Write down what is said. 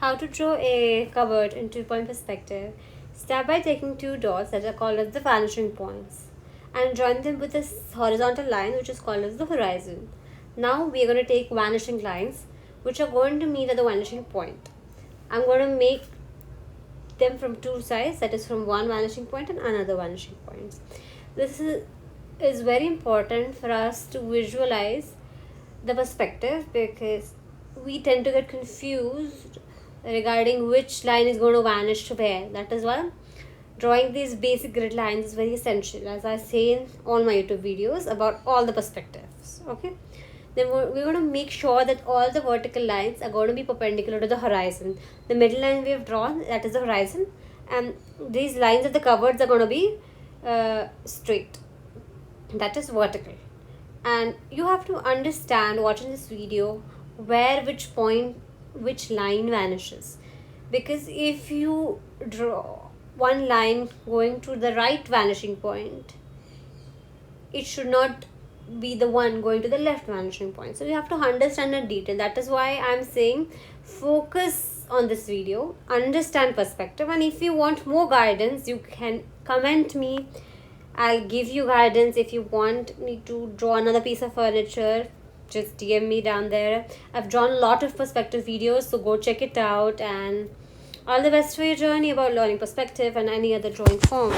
how to draw a cupboard in two-point perspective. Start by taking two dots that are called as the vanishing points and join them with this horizontal line which is called as the horizon. Now we are going to take vanishing lines which are going to meet at the vanishing point. I'm going to make them from two sides, that is from one vanishing point and another vanishing point. This is very important for us to visualize the perspective because we tend to get confused regarding which line is going to vanish where. That is why drawing these basic grid lines is very essential, as I say in all my YouTube videos about all the perspectives. Okay, then we're going to make sure that all the vertical lines are going to be perpendicular to the horizon. The middle line we have drawn, that is the horizon, and these lines of the cupboards are going to be straight, that is vertical. And you have to understand watching this video where which point which line vanishes, because if you draw one line going to the right vanishing point, it should not be the one going to the left vanishing point. So you have to understand the detail. That is why I'm saying focus on this video, understand perspective, and if you want more guidance you can comment me. I'll give you guidance. If you want me to draw another piece of furniture, just DM me down there. I've drawn a lot of perspective videos, so go check it out, and all the best for your journey about learning perspective and any other drawing form.